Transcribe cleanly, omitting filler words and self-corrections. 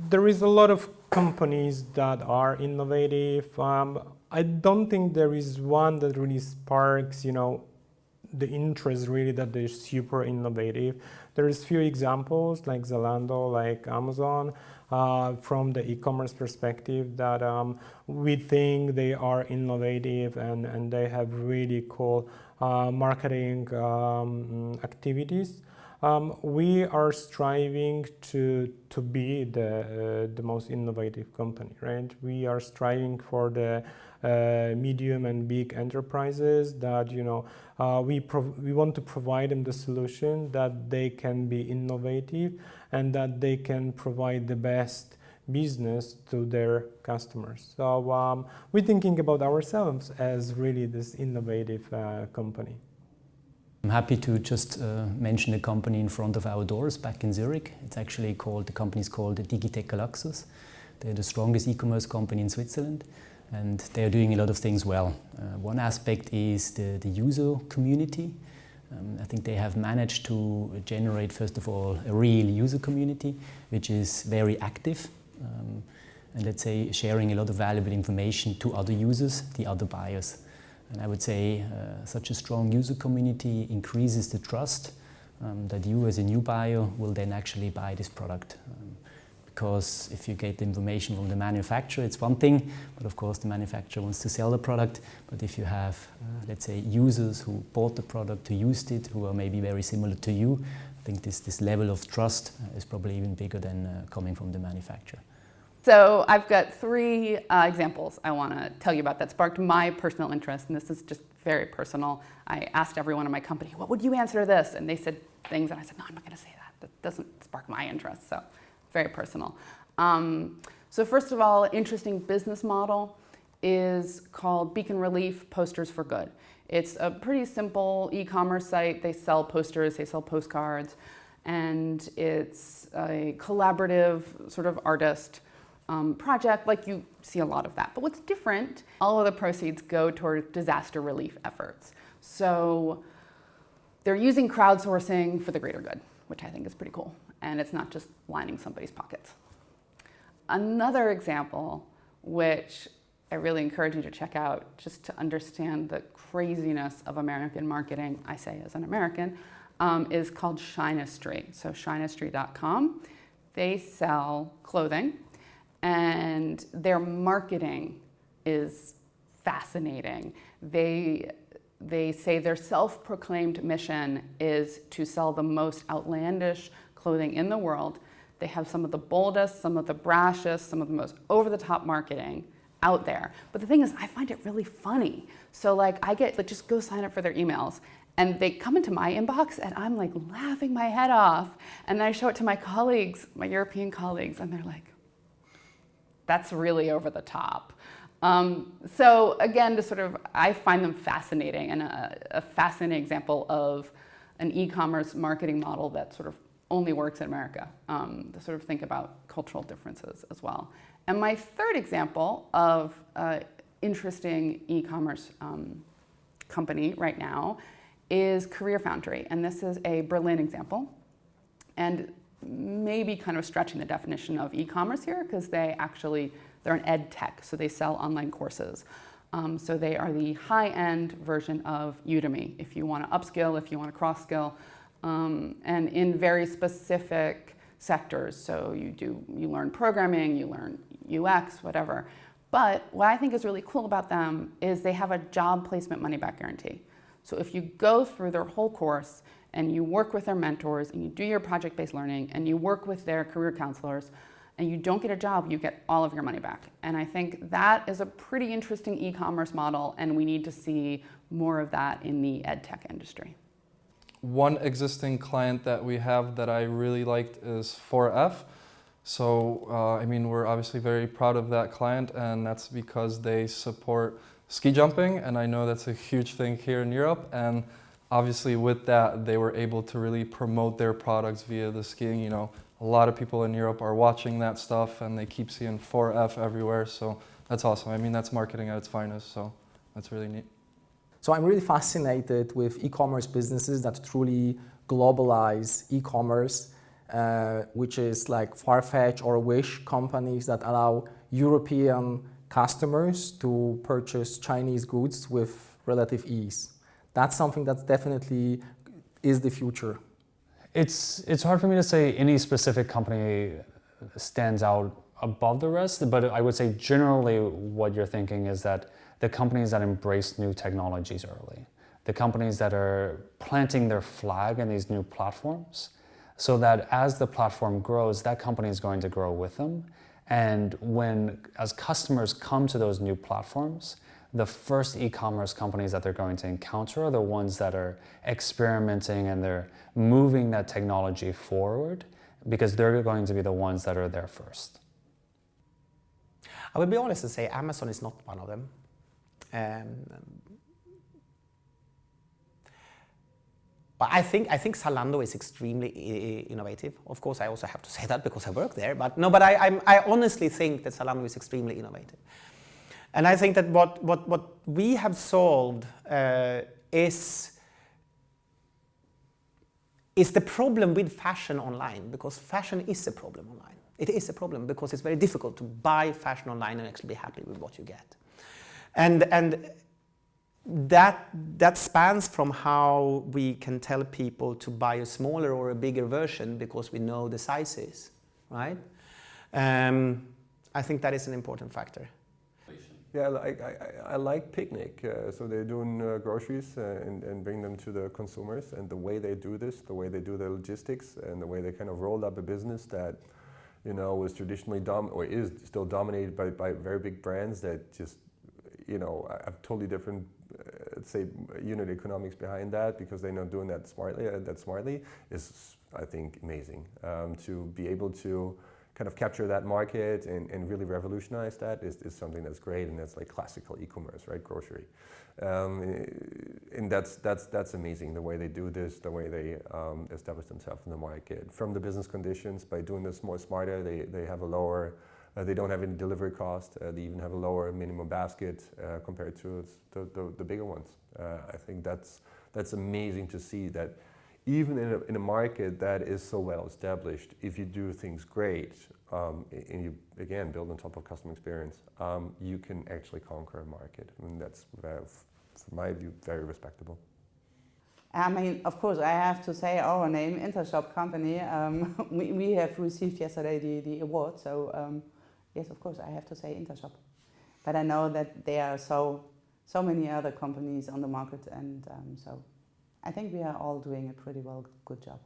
there is a lot of companies that are innovative. I don't think there is one that really sparks, the interest really that they're super innovative. There's few examples like Zalando, like Amazon, from the e-commerce perspective that we think they are innovative and they have really cool marketing activities. We are striving to be the most innovative company, right? We are striving for the medium and big enterprises that we want to provide them the solution that they can be innovative and that they can provide the best business to their customers. So we're thinking about ourselves as really this innovative company. I'm happy to just mention a company in front of our doors back in Zurich. It's actually the company is called Digitec Galaxus. They're the strongest e-commerce company in Switzerland, and they're doing a lot of things well. One aspect is the user community. I think they have managed to generate, first of all, a real user community, which is very active, and let's say sharing a lot of valuable information to other users, the other buyers. And I would say such a strong user community increases the trust that you as a new buyer will then actually buy this product. Because if you get the information from the manufacturer, it's one thing, but of course the manufacturer wants to sell the product. But if you have, let's say, users who bought the product, who used it, who are maybe very similar to you, I think this level of trust is probably even bigger than coming from the manufacturer. So I've got three examples I want to tell you about that sparked my personal interest, and this is just very personal. I asked everyone in my company, what would you answer to this? And they said things, and I said, no, I'm not going to say that. That doesn't spark my interest, so very personal. So first of all, interesting business model is called Beacon Relief Posters for Good. It's a pretty simple e-commerce site. They sell posters, they sell postcards, and it's a collaborative sort of artist project, like you see a lot of that. But what's different, all of the proceeds go toward disaster relief efforts. So they're using crowdsourcing for the greater good, which I think is pretty cool. And it's not just lining somebody's pockets. Another example, which I really encourage you to check out just to understand the craziness of American marketing, I say as an American, is called Shinistry. So Shinistry.com. They sell clothing, and their marketing is fascinating. They say their self-proclaimed mission is to sell the most outlandish clothing in the world. They have some of the boldest, some of the brashest, some of the most over-the-top marketing out there. But the thing is, I find it really funny. So like just go sign up for their emails. And they come into my inbox and I'm like laughing my head off. And then I show it to my colleagues, my European colleagues, and they're like, that's really over the top. So again, I find them fascinating and a fascinating example of an e-commerce marketing model that sort of only works in America, to sort of think about cultural differences as well. And my third example of interesting e-commerce company right now is Career Foundry. And this is a Berlin example. And maybe kind of stretching the definition of e-commerce here, because they're an ed tech, so they sell online courses. So they are the high-end version of Udemy, if you want to upskill, if you want to cross-skill, and in very specific sectors. So you learn programming, you learn UX, whatever. But what I think is really cool about them is they have a job placement money-back guarantee. So if you go through their whole course and you work with their mentors and you do your project-based learning and you work with their career counselors and you don't get a job, you get all of your money back. And I think that is a pretty interesting e-commerce model, and we need to see more of that in the ed tech industry. One existing client that we have that I really liked is 4F. So, I mean, we're obviously very proud of that client, and that's because they support ski jumping, and I know that's a huge thing here in Europe. And obviously with that, they were able to really promote their products via the skiing. You know, a lot of people in Europe are watching that stuff, and they keep seeing 4F everywhere. So that's awesome. I mean, that's marketing at its finest. So that's really neat. So I'm really fascinated with e-commerce businesses that truly globalize e-commerce which is like Farfetch or Wish companies that allow European customers to purchase Chinese goods with relative ease. That's something that definitely is the future. It's hard for me to say any specific company stands out above the rest, but I would say generally what you're thinking is that the companies that embrace new technologies early, the companies that are planting their flag in these new platforms, so that as the platform grows, that company is going to grow with them. And as customers come to those new platforms, the first e-commerce companies that they're going to encounter are the ones that are experimenting and they're moving that technology forward, because they're going to be the ones that are there first. I will be honest and say Amazon is not one of them. But I think Zalando is extremely innovative. Of course, I also have to say that because I work there. But no, but I honestly think that Zalando is extremely innovative. And I think that what we have solved is the problem with fashion online, because fashion is a problem online. It is a problem because it's very difficult to buy fashion online and actually be happy with what you get. And that spans from how we can tell people to buy a smaller or a bigger version because we know the sizes, right? I think that is an important factor. Yeah, I like Picnic. So they're doing groceries and bring them to the consumers, and the way they do this, the way they do the logistics, and the way they kind of rolled up a business that, you know, was traditionally or is still dominated by very big brands that just, you know, have totally different, say, unit economics behind that, because they're not doing that smartly is, I think, amazing. To be able to kind of capture that market and really revolutionize that is something that's great, and that's like classical e-commerce, right? Grocery. And that's amazing, the way they do this, the way they establish themselves in the market. From the business conditions, by doing this more smarter, they have a lower, they don't have any delivery cost, they even have a lower minimum basket compared to the bigger ones. I think that's amazing to see that even in a market that is so well established, if you do things great, and you, again, build on top of customer experience, you can actually conquer a market. I mean, that's, from my view, very respectable. I mean, of course, I have to say our name, Intershop company, we have received yesterday the award, so yes, of course, I have to say Intershop. But I know that there are so many other companies on the market, and so I think we are all doing a pretty good job.